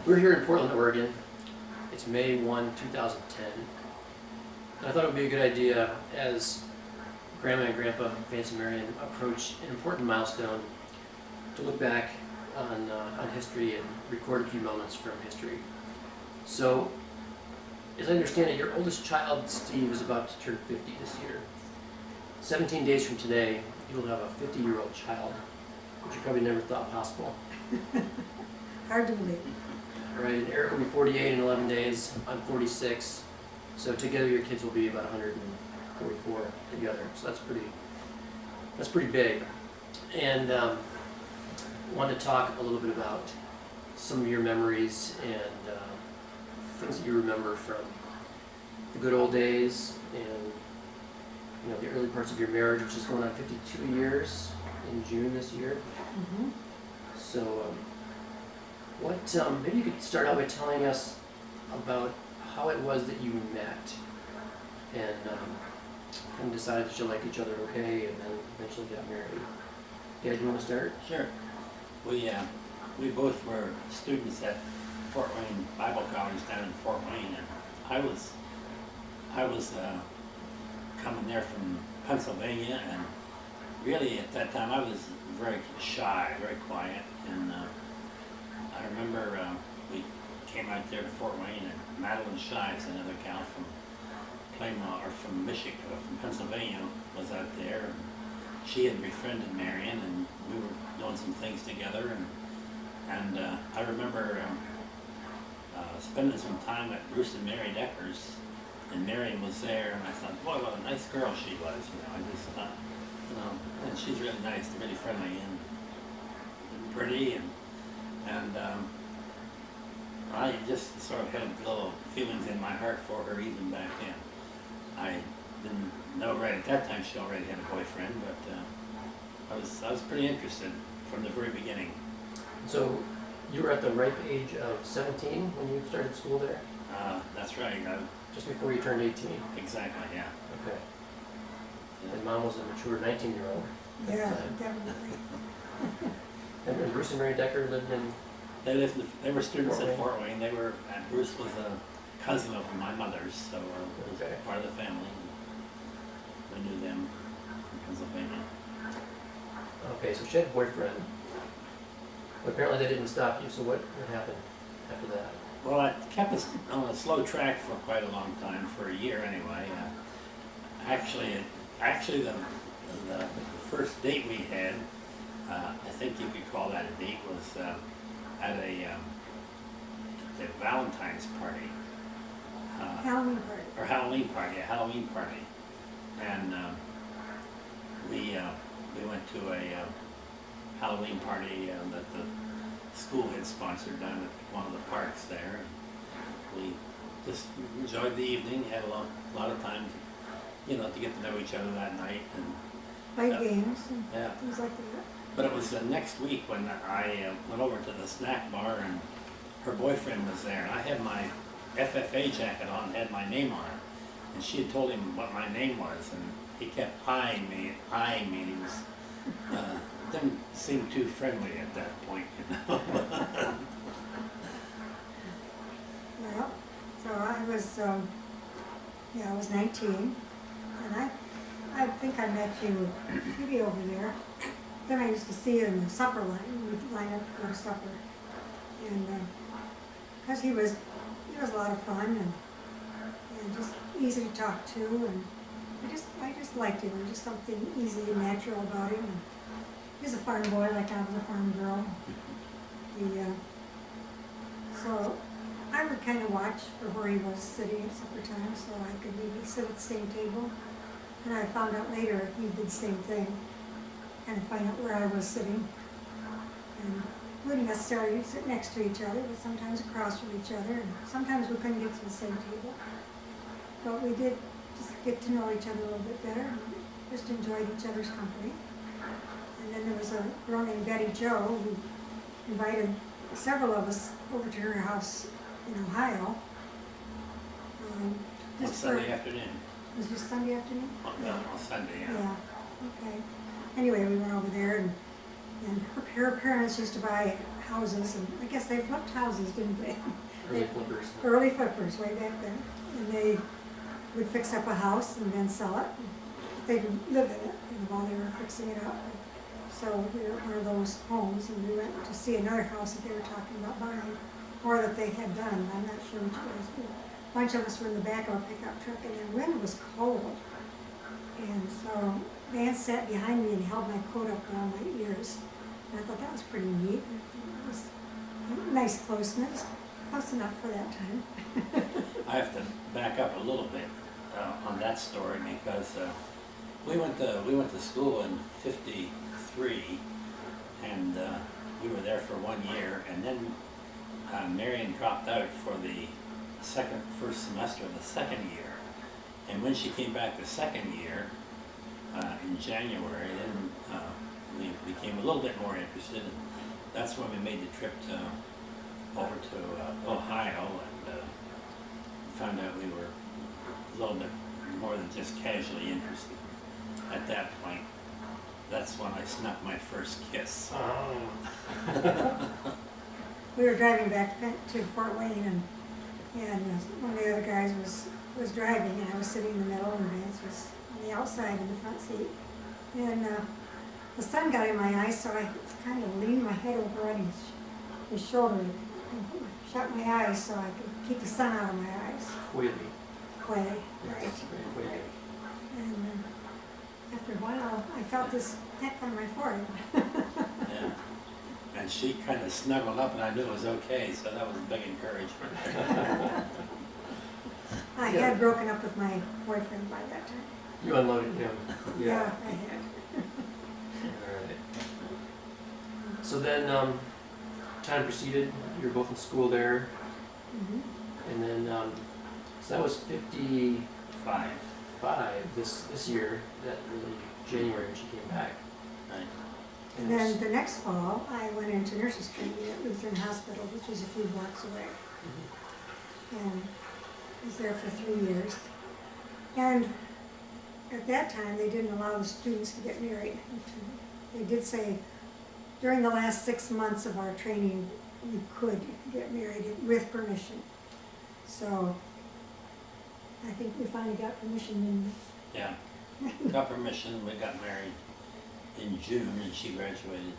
We're here in Portland, Oregon. It's May 1, 2010. And I thought it would be a good idea as Grandma and Grandpa, Vance and Marian, approach an important milestone to look back on history and record a few moments from history. So, as I understand it, your oldest child, Steve, is about to turn 50 this year. 17 days from today, you will have a 50-year-old child, which you probably never thought possible. Hard to believe. All right, and Eric will be 48 in 11 days. I'm 46. So together your kids will be about 144 together. So that's pretty big. And wanted to talk a little bit about some of your memories and things that you remember from the good old days and the early parts of your marriage, which is going on 52 years in June this year. Mm-hmm. So maybe you could start out by telling us about how it was that you met and decided that you liked each other okay, and then eventually got married. Dad, you want to start? Sure. We both were students at Fort Wayne Bible College down in Fort Wayne, and I was coming there from Pennsylvania, and really at that time I was very shy, very quiet, and I remember we came out there to Fort Wayne, and Madeline Shives, another gal from Plymouth or from Michigan, from Pennsylvania, was out there. And she had befriended Marian, and we were doing some things together. And I remember spending some time at Bruce and Mary Decker's, and Marian was there, and I thought, boy, what a nice girl she was. I just thought, and she's really nice, really friendly, and pretty, and I just sort of had little feelings in my heart for her even back then. I didn't know right at that time she already had a boyfriend, but I was pretty interested from the very beginning. So you were at the ripe age of 17 when you started school there? That's right. Just before you turned 18? Exactly, yeah. Okay. And Mom was a mature 19-year-old. Yeah, definitely. And Bruce and Mary Decker lived in... They were students Fort at Wayne? Fort Wayne. Bruce was a cousin of my mother's, so it was Okay. part of the family. We knew them from Pennsylvania. Okay, so she had a boyfriend. But apparently they didn't stop you, so what happened after that? Well, I kept us on a slow track for quite a long time, for a year anyway. Actually, the first date we had, I think you could call that a date, was at a Valentine's party. Halloween party. Or Halloween party. And we went to a Halloween party that the school had sponsored down at one of the parks there. We just enjoyed the evening, had a lot of time to get to know each other that night. And Play games and yeah. things like that. But it was the next week when I went over to the snack bar, and her boyfriend was there. And I had my FFA jacket on, had my name on it. And she had told him what my name was, and he kept eyeing me. He was, didn't seem too friendly at that point, Well, so I was 19, and I think I met you maybe over there. Then I used to see you in the supper line. We'd line up to go to supper, and because he was a lot of fun and just easy to talk to, and I just liked him. There was just something easy and natural about him. And he was a farm boy, like I was a farm girl. So I would kind of watch for where he was sitting at supper time, so I could maybe sit at the same table. And I found out later he did the same thing, and find out where I was sitting. And we wouldn't necessarily sit next to each other, but sometimes across from each other, and sometimes we couldn't get to the same table. But we did just get to know each other a little bit better, and just enjoyed each other's company. And then there was a girl named Betty Jo who invited several of us over to her house in Ohio. on Sunday afternoon. Was it Sunday afternoon? On Sunday, yeah. Yeah, okay. anyway, we went over there and her parents used to buy houses, and I guess they flipped houses, didn't they? Early flippers. Early flippers way back then. And they would fix up a house and then sell it. They would live in it, while they were fixing it up. So we were at one of those homes, and we went to see another house that they were talking about buying, or that they had done. I'm not sure which it was. A bunch of us were in the back of a pickup truck, and the wind was cold. And so Vance sat behind me and held my coat up around my ears. And I thought that was pretty neat. It was nice closeness, close enough for that time. I have to back up a little bit on that story because we went to school in '53, and we were there for 1 year, and then Marian dropped out for the first semester of the second year, and when she came back the second year in January, then we became a little bit more interested, and that's when we made the trip over to Ohio, and found out we were a little bit more than just casually interested. At that point, that's when I snuck my first kiss. We were driving back to Fort Wayne, and one of the other guys was driving, and I was sitting in the middle, and Vance was on the outside in the front seat. And the sun got in my eyes, so I kind of leaned my head over on his shoulder and shut my eyes so I could keep the sun out of my eyes. Quaily. Quay, right. Very quaily. And after a while, I felt this peck on my forehead. Yeah. And she kind of snuggled up, and I knew it was okay, so that was a big encouragement. I had broken up with my boyfriend by that time. You unloaded him. Yeah, I had. Alright. So then, time proceeded, you were both in school there, Mhm. and then, so that was 55 this year, that really January when she came back. Right. And then the next fall, I went into nurses training at Lutheran Hospital, which was a few blocks away. And was there for 3 years. And at that time, they didn't allow the students to get married. They did say during the last 6 months of our training, we could get married with permission. So I think we finally got permission. Yeah, got permission, we got married in June, and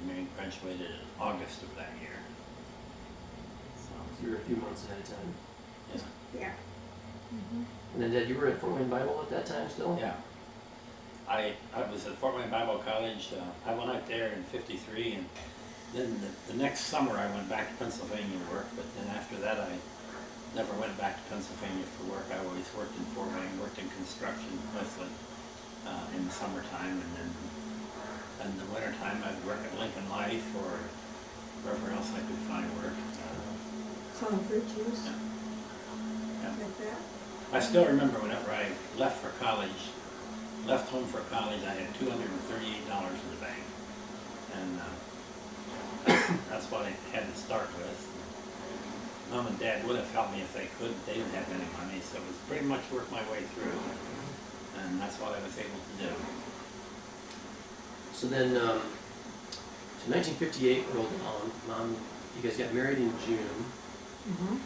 Marian graduated in August of that year. So you were a few months ahead of time. Yeah. Mhm. And then Dad, you were at Fort Wayne Bible at that time still? Yeah. I was at Fort Wayne Bible College. I went out there in '53, and then the next summer I went back to Pennsylvania to work, but then after that I never went back to Pennsylvania for work. I always worked in Fort Wayne, worked in construction mostly in the summertime, and then in the wintertime I'd work at Lincoln Life or wherever else I could find work. Selling fruit juice, Yeah. like that. I still remember whenever I left home for college, I had $238 in the bank. And that's what I had to start with. Mom and Dad would have helped me if they could. They didn't have any money, so it was pretty much work my way through. And that's what I was able to do. So then, so 1958 rolled on. Mom, you guys got married in June, Mhm.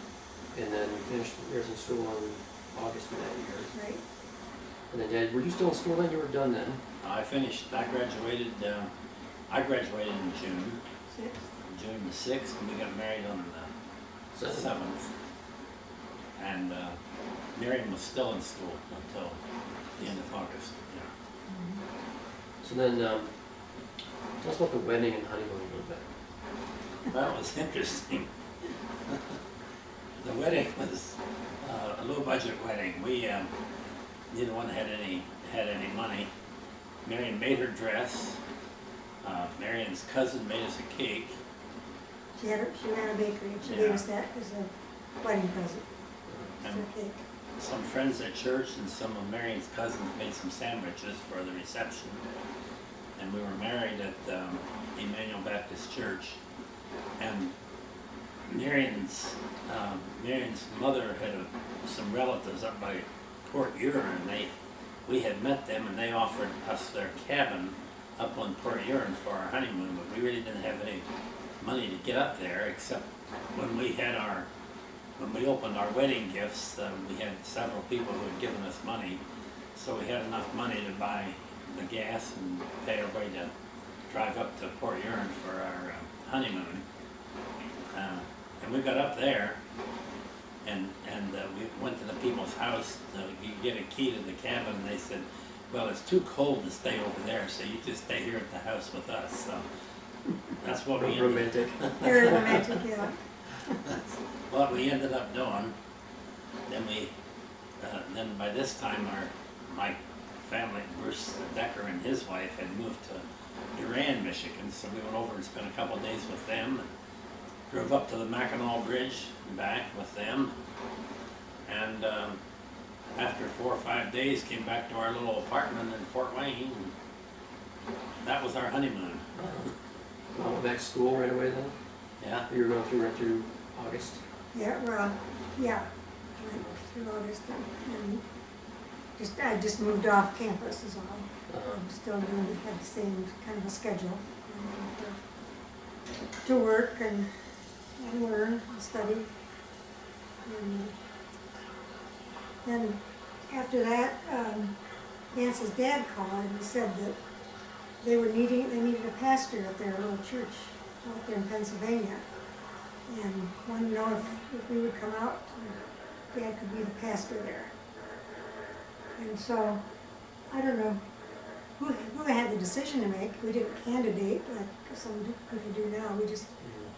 and then you finished nursing school in August of that year. Right. And then Dad, were you still in school then? You were done then? I graduated in June, 6. June the 6th, and we got married on the 7th. And Marian was still in school until the end of August. Yeah. So then, tell us about the wedding and honeymoon a little bit. That was interesting. The wedding was a low-budget wedding. We neither one had any money. Marian made her dress. Marian's cousin made us a cake. She ran a bakery, and she Yeah. gave us that as a wedding present. It's And her cake. some friends at church and some of Marian's cousins made some sandwiches for the reception. And we were married at Emmanuel Baptist Church. And Marian's mother had some relatives up by Port Huron, and we had met them, and they offered us their cabin up on Port Huron for our honeymoon, but we really didn't have any money to get up there, except when we opened our wedding gifts, we had several people who had given us money, so we had enough money to buy the gas and pay our way to drive up to Port Huron for our honeymoon. And we got up there, and we went to the people's house to get a key to the cabin, and they said, well, it's too cold to stay over there, so you just stay here at the house with us. So that's what we ended, Romantic. Very romantic, yeah. what we ended up doing. Then by this time, my family, Bruce Decker and his wife, had moved to Durand, Michigan, so we went over and spent a couple of days with them, and drove up to the Mackinac Bridge and back with them, and after 4 or 5 days came back to our little apartment in Fort Wayne, and that was our honeymoon. I went back to school right away then? Yeah, You were going through right through August? Yeah, well, yeah, went through August and I just moved off campus is all. I'm still doing, have the same kind of a schedule. To work and learn and study. And then after that, Vance's dad called and he said that they needed a pastor at their little church out there in Pennsylvania. And wanted to know if we would come out, and Dad could be the pastor there. And so, I don't know who had the decision to make. We didn't candidate like some people do now.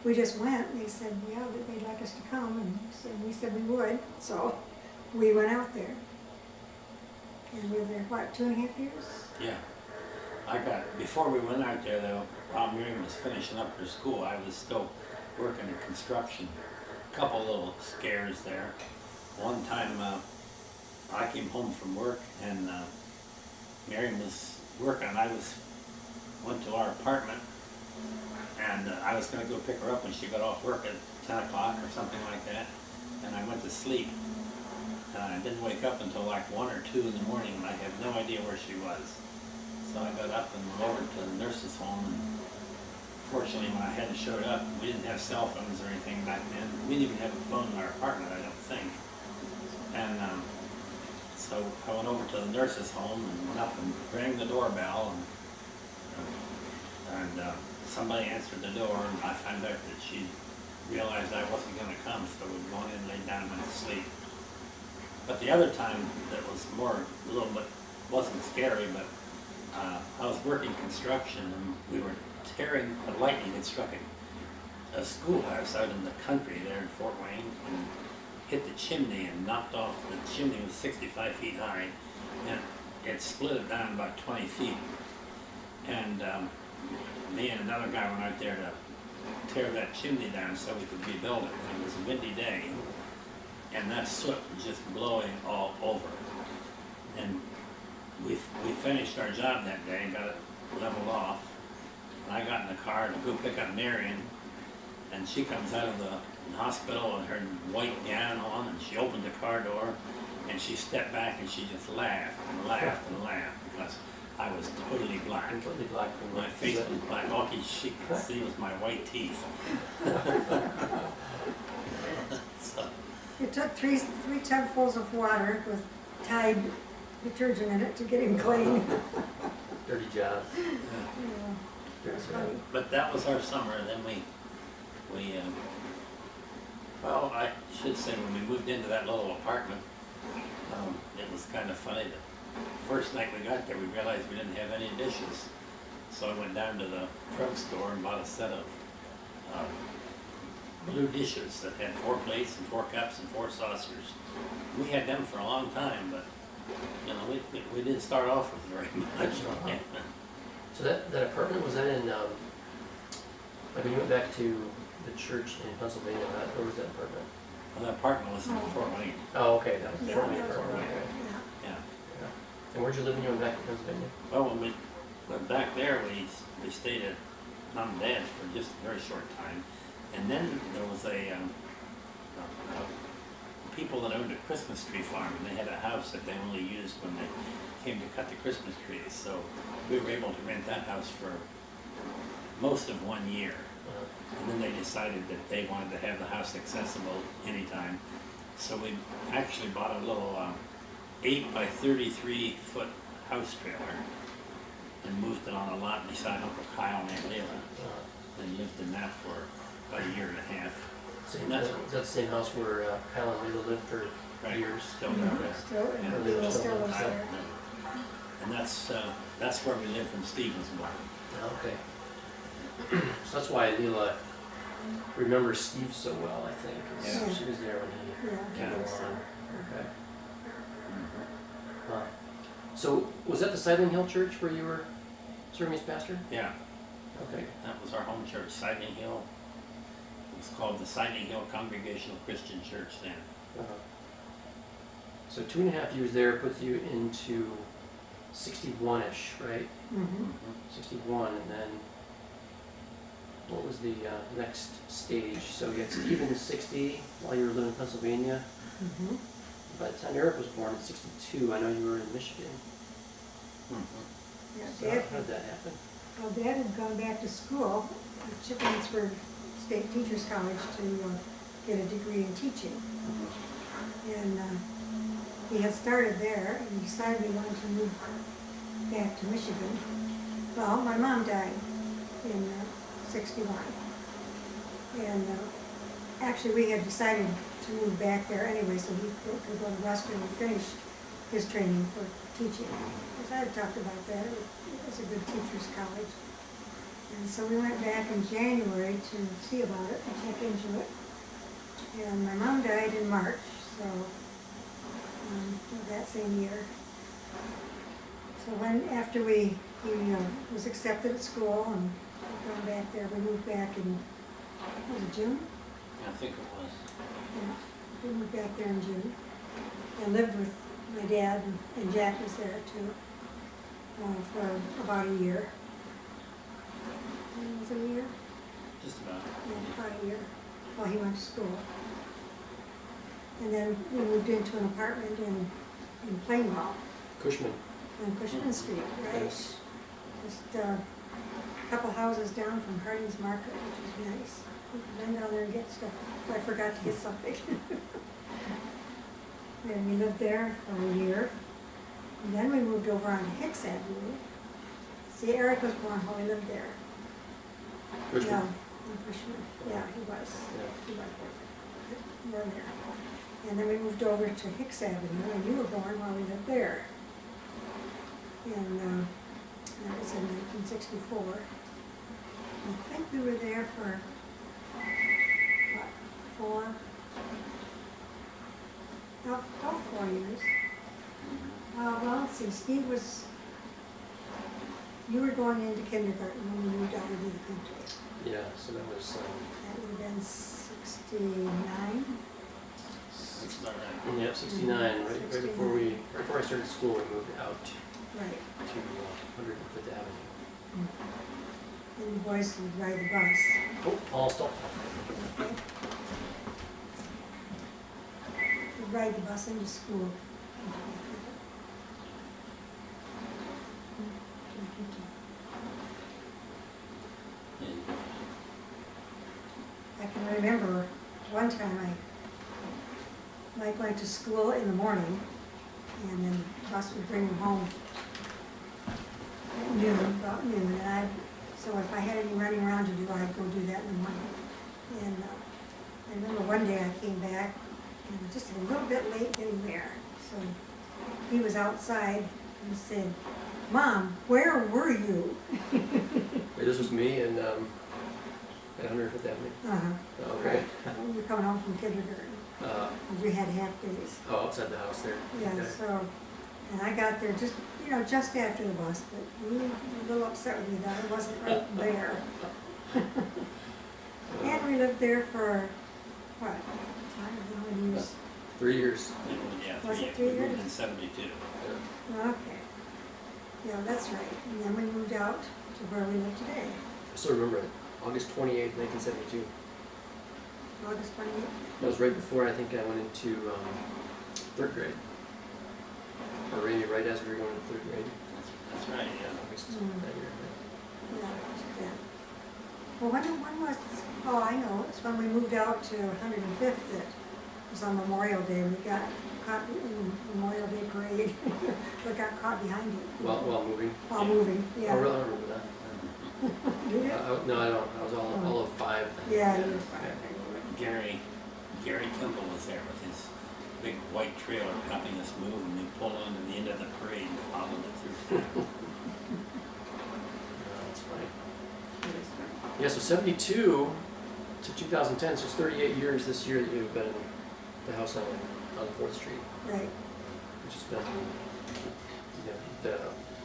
We just went, and they said, yeah, that they'd like us to come, and we said we would. So, we went out there. And we were there, what, 2.5 years? yeah. Before we went out there though, while Marian was finishing up her school, I was still working in construction. A couple little scares there. One time I came home from work and Marian was working. I went to our apartment and I was going to go pick her up when she got off work at 10 o'clock or something like that. And I went to sleep. And I didn't wake up until like 1 or 2 in the morning, and I had no idea where she was. So I got up and went over to the nurse's home, and fortunately when I had showed up, we didn't have cell phones or anything back then. We didn't even have a phone in our apartment, I don't think. And so I went over to the nurse's home and went up and rang the doorbell, and somebody answered the door, and I found out that she realized I wasn't going to come, so we went in, laid down, and went to sleep. But the other time that was a little bit, wasn't scary, but I was working construction, and we were lightning had struck a schoolhouse out in the country there in Fort Wayne, and hit the chimney and knocked off, the chimney was 65 feet high, and it split it down about 20 feet. And me and another guy went out there to tear that chimney down so we could rebuild it. It was a windy day, and that soot was just blowing all over. And we finished our job that day and got it leveled off. And I got in the car to go pick up Marian, and she comes out of the hospital with her white gown on, and she opened the car door, and she stepped back and she just laughed and laughed and laughed because I was totally black. Completely black from My face was black. All she could see was my white teeth. So, It took three tubfuls of water with Tide detergent in it to get him clean. dirty job. Yeah, it was funny. but that was our summer. Then well, I should say when we moved into that little apartment, it was kind of funny. The first night we got there, we realized we didn't have any dishes. So I went down to the drugstore and bought a set of blue dishes that had 4 plates and 4 cups and 4 saucers. We had them for a long time, but you know, we didn't start off with very much. So that apartment, was that in, like when you went back to the church in Pennsylvania, where was that apartment? Well, that apartment was in Fort Wayne. Oh, okay, that was the Yeah, Fort Wayne that's apartment, right. okay. Yeah. Yeah. And where'd you live when you went back to Pennsylvania? Well, when we went back there, we stayed at Mom and Dad's for just a very short time. And then there was people that owned a Christmas tree farm, and they had a house that they only used when they came to cut the Christmas trees, so we were able to rent that house for most of 1 year. And then they decided that they wanted to have the house accessible anytime. So we actually bought a little 8 by 33 foot house trailer and moved it on a lot beside Uncle Kyle and Aunt Leila, and lived in that for about a year and a half. Is that the same house where Kyle and Leila lived for Right. years? Still Mhm. there. Still, Yeah. and Leila still lives Kyle, there. yeah. And that's where we lived when Steve was born. Okay. So that's why Leila remembers Steve so well, I think. 'Cause Yeah. she was there when he Yeah, came he was along. there. Okay. Huh. So was that the Sidling Hill Church where you were serving as pastor? Yeah, Okay. that was our home church, Siding Hill. It was called the Siding Hill Congregational Christian Church then. Uh-huh. So 2.5 years there puts you into 61-ish, right? Mhm. 61, and then what was the next stage? So you had Stephen 60 while you were living in Pennsylvania. Mhm. By the time Eric was born in 62, I know you were in Michigan. Yeah, So how Dad, did that happen? well, Dad had gone back to school at Chippensburg State Teachers College to get a degree in teaching. And he had started there, and he decided he wanted to move back to Michigan. Well, my mom died in 61. And actually, we had decided to move back there anyway, so he could go to Western and finish his training for teaching. Because I had talked about that, it was a good teacher's college. And so we went back in January to see about it and check into it. And my mom died in March, so that same year. So after he was accepted at school and we'd gone back there, we moved back in, was it June? I think it was. Yeah, we moved back there in June and lived with my dad, and Jack was there too, for about a year. Was it a year? Just about. Yeah, about a year, while he went to school. And then we moved into an apartment in Plainwell, Cushman. on Cushman Street, right? Yes. Just a couple houses down from Harding's Market, which was nice. We could run down there and get stuff, if I forgot to get something. And we lived there for a year. And then we moved over on Hicks Avenue. See, Eric was born while we lived there. Cushman? Yeah, in Cushman. Yeah, he was. Yeah. He was born there. And then we moved over to Hicks Avenue, and you were born while we lived there. And that was in 1964. I think we were there for, what, about 4 years. Well, let's see, Steve was, you were going into kindergarten when we moved out into the country. Yeah, so that was, That would have been 69. That's about right. yep, 69, right before I started school, we moved out to Right. 105th Avenue. And the boys would ride the bus. Oh, Paul, stop. Okay. We'd ride the bus into school. And I can remember one time Mike went to school in the morning, and then the bus would bring him home at noon, about noon, and so if I had any running around to do, I'd go do that in the morning. And I remember one day I came back, and was just a little bit late getting there, so he was outside and said, "Mom, where were you?" Wait, this was me and at 105th Avenue. Uh-huh. Okay. We were coming home from kindergarten, we had half days. Oh, outside the house there. Yeah, Okay. so, and I got there just, just after the bus, but we were a little upset with me that it wasn't right there. And we lived there for, what, I don't know, when he was, 3 years. yeah, Was it 3 we moved years? in 72. okay. Yeah, that's right, and then we moved out to where we live today, I still remember it. August 28th, 1972. August 28th. That was right before I think I went into 3rd grade. or Randy right as we were going to third grade. That's right, yeah. August Mm. that year. Yeah. Well, when was, oh, I know, it's when we moved out to 105th, that was on Memorial Day, we got caught in Memorial Day parade, we got caught behind it. While moving. While moving, yeah. Oh, really? I remember that. Did you? No, I don't. I was all of 5 then. Yeah, you was Gary Kimball was there with his big white trailer helping us move, and we pulled on to the end of the parade and followed it through town. No, that's funny. Yeah, so 72 to 2010, so it's 38 years this year that you've been in the house on 4th Street, right. which has been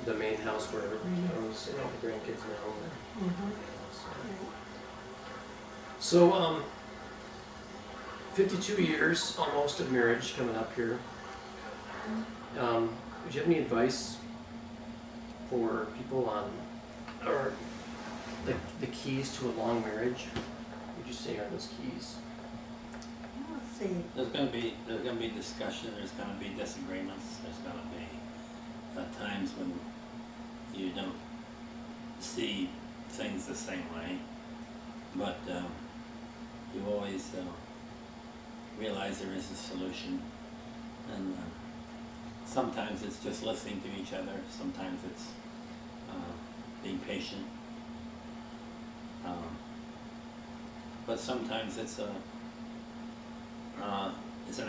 the main house where everyone's, the grandkids now. Mhm. So, 52 years almost of marriage coming up here. Would you have any advice for people on, or the keys to a long marriage? What would you say are those keys? Let's see. There's gonna be discussion, there's gonna be disagreements, there's gonna be times when you don't see things the same way, but you always realize there is a solution, and sometimes it's just listening to each other, sometimes it's being patient, but sometimes it's an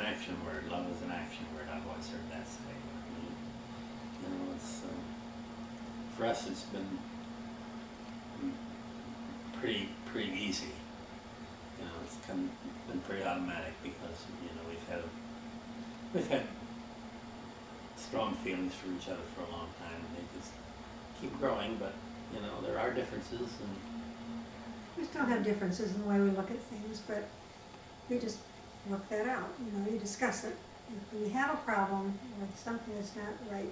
action word. Love is an action word. I've always heard that say. You know, it's for us. It's been pretty easy. You know, it's been pretty automatic because we've had strong feelings for each other for a long time, and they just keep growing. But there are differences, and We still have differences in the way we look at things, but we just work that out. You discuss it. If you have a problem with something that's not right,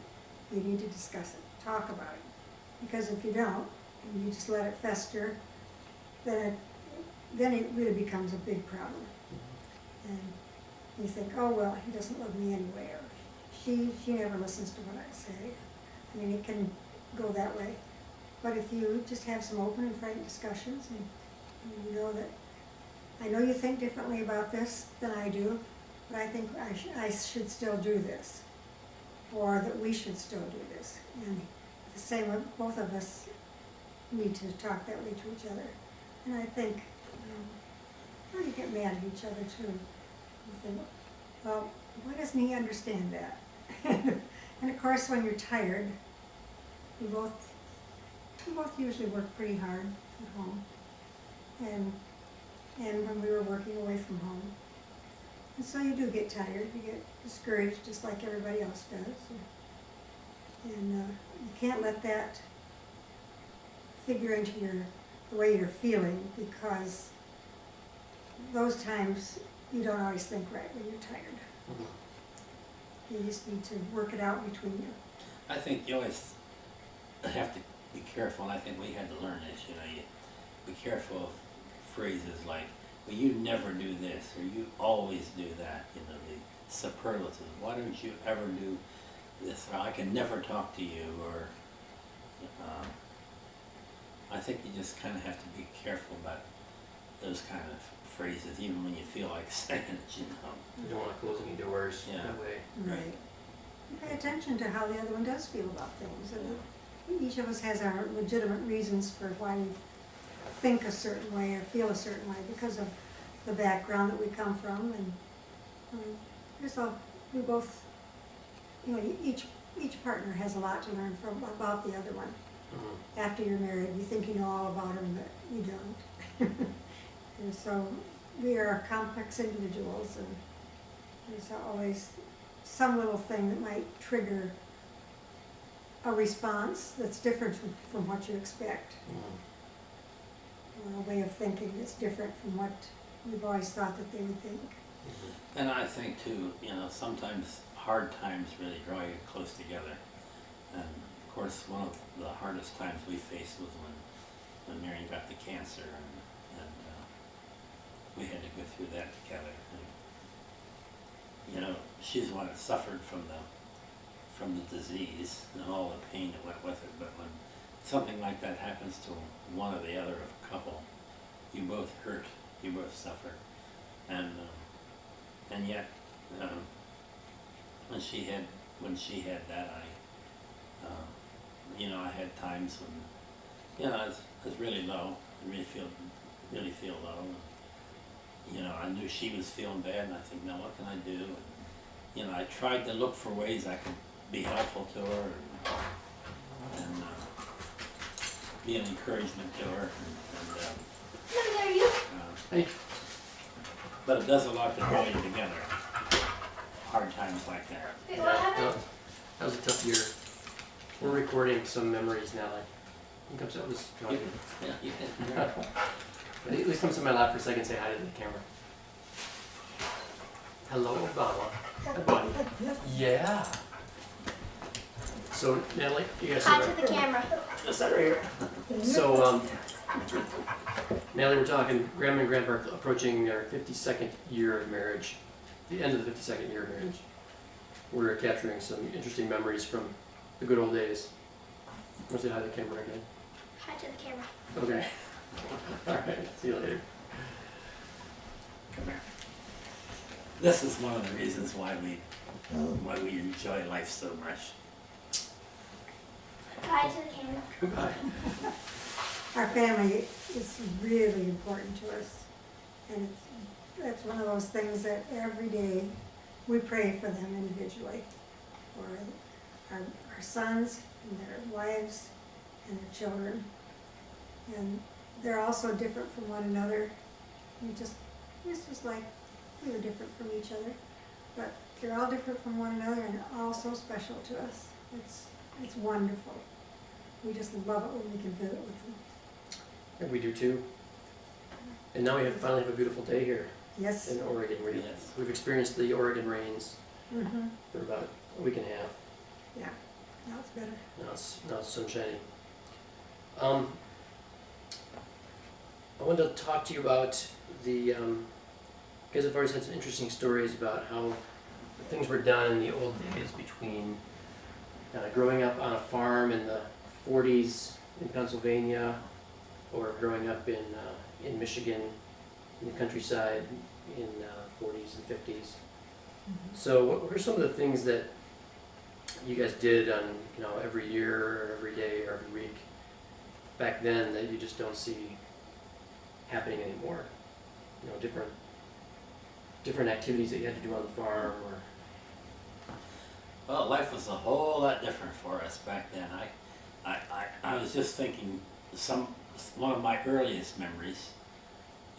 you need to discuss it, talk about it. Because if you don't, and you just let it fester, then it really becomes a big problem. And you think, oh, well, he doesn't love me anyway, or she never listens to what I say. I mean, it can go that way. But if you just have some open and frank discussions, and you know that, I know you think differently about this than I do, but I think I should still do this, or that we should still do this. And the same with both of us need to talk that way to each other. And I think, well, you get mad at each other too. You think, well, why doesn't he understand that? And of course, when you're tired, we both usually work pretty hard at home, and when we were working away from home. And so you do get tired, you get discouraged just like everybody else does. And you can't let that figure into the way you're feeling, because those times you don't always think right when you're tired. Mm-hmm. You just need to work it out between you. I think you always have to be careful, and I think we had to learn this, you be careful of phrases like, well, you never do this, or you always do that, the superlatives. Why don't you ever do this, or I can never talk to you, or I think you just kind of have to be careful about those kind of phrases, even when you feel like saying it, You don't want to close any doors Yeah. that way. Right. You pay attention to how the other one does feel about things. And each of us has our legitimate reasons for why we think a certain way or feel a certain way, because of the background that we come from. And so we both, each partner has a lot to learn about the other one. Mm-hmm. After you're married, you think you know all about them, but you don't. And so we are complex individuals, and there's always some little thing that might trigger a response that's different from what you expect, or a way of thinking that's different from what we've always thought that they would think. Mm-hmm. And I think too, sometimes hard times really draw you close together. And of course, one of the hardest times we faced was when Marian got the cancer, and we had to go through that together. And, she's the one that suffered from from the disease and all the pain that went with it, but when something like that happens to one or the other of a couple, you both hurt, you both suffer, and yet when she had that, I had times when I was really low, really feel low. I knew she was feeling bad, and I think, now what can I do? And, I tried to look for ways I could be helpful to her and be an encouragement to her. Hey, But it does a lot to draw you together. Hard times like that. that was a tough year. We're recording some memories now. Like, you can come sit with us. if you want to. Yeah, you can. At least come sit in my lap for a second and say hi to the camera. Hello, Obama. Hi, buddy. Yeah. So, Natalie, you guys Hi sit to the camera. Just that right here. So, Natalie, we're talking Grandma and Grandpa are approaching their 52nd year of marriage, the end of the 52nd year of marriage. We're capturing some interesting memories from the good old days. Want to say hi to the camera again? Hi to the camera. Okay. All right. See you later. Come here. This is one of the reasons why we enjoy life so much. Hi to the camera. Goodbye. Our family is really important to us, and that's one of those things that every day we pray for them individually, for our sons and their wives and their children. And they're also different from one another. It's just like we were different from each other, but they're all different from one another and all so special to us. It's wonderful. We just love it when we can visit with them. And we do too. And now we finally have a beautiful day here Yes. in Oregon. Yes. We've experienced the Oregon rains Mm-hmm. for about a week and a half. Yeah. Now it's better. Now it's sunshiny. I wanted to talk to you about the, you guys have always had some interesting stories about how things were done in the old days between growing up on a farm in the 40s in Pennsylvania, or growing up in Michigan, in the countryside in 40s and 50s. So what are some of the things that you guys did on, every year or every day or every week back then that you just don't see happening anymore? Different activities that you had to do on the farm, or Well, life was a whole lot different for us back then. I was just thinking, one of my earliest memories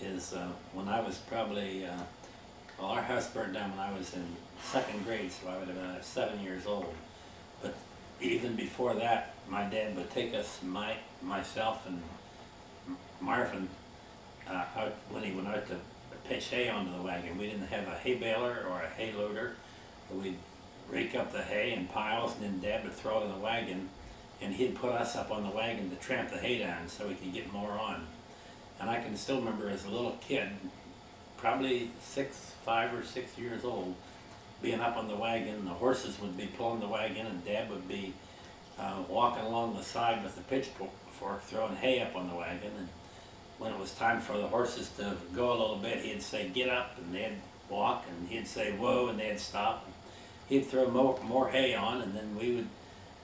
is when I was probably, our house burned down when I was in second grade, so I would have been 7 years old. But even before that, my dad would take us, myself and Marvin, out when he went out to pitch hay onto the wagon. We didn't have a hay baler or a hay loader, but we'd rake up the hay in piles, and then Dad would throw it in the wagon, and he'd put us up on the wagon to tramp the hay down so we could get more on. And I can still remember as a little kid, probably 5 or 6 years old, being up on the wagon. The horses would be pulling the wagon, and Dad would be walking along the side with the pitchfork, throwing hay up on the wagon. And when it was time for the horses to go a little bit, he'd say, "Get up," and they'd walk, and he'd say, "Whoa," and they'd stop. He'd throw more hay on, and then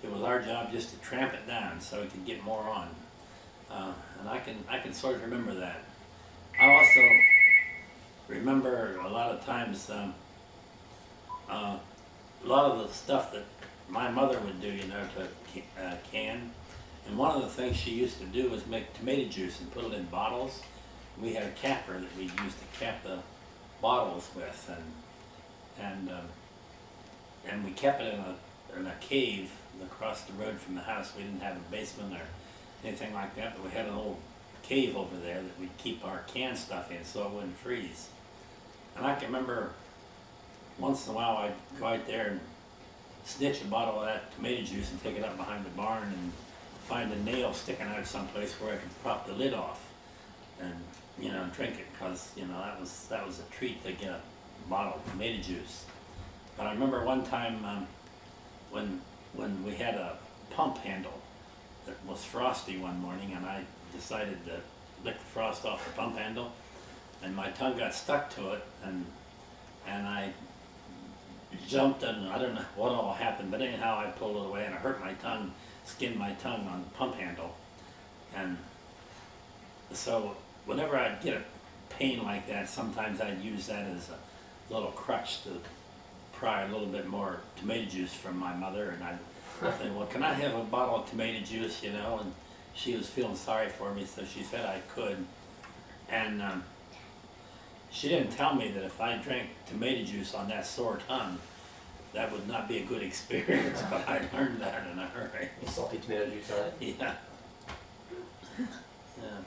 it was our job just to tramp it down so we could get more on. And I can sort of remember that. I also remember a lot of times, a lot of the stuff that my mother would do, to can. And one of the things she used to do was make tomato juice and put it in bottles. We had a capper that we'd use to cap the bottles with, and we kept it in a cave across the road from the house. We didn't have a basement or anything like that, but we had an old cave over there that we'd keep our canned stuff in so it wouldn't freeze. And I can remember once in a while I'd go out there and snitch a bottle of that tomato juice and take it up behind the barn and find a nail sticking out someplace where I could prop the lid off and drink it, because that was a treat to get a bottle of tomato juice. But I remember one time when when we had a pump handle that was frosty one morning, and I decided to lick the frost off the pump handle, and my tongue got stuck to it, and I jumped, and I don't know what all happened, but anyhow I pulled it away and I hurt my tongue, skinned my tongue on the pump handle. And so whenever I'd get a pain like that, sometimes I'd use that as a little crutch to pry a little bit more tomato juice from my mother, and I'd say, well, can I have a bottle of tomato juice, you know? And she was feeling sorry for me, so she said I could. And she didn't tell me that if I drank tomato juice on that sore tongue, that would not be a good experience, but I learned that in a hurry. Salty tomato juice on it. Yeah. Yeah.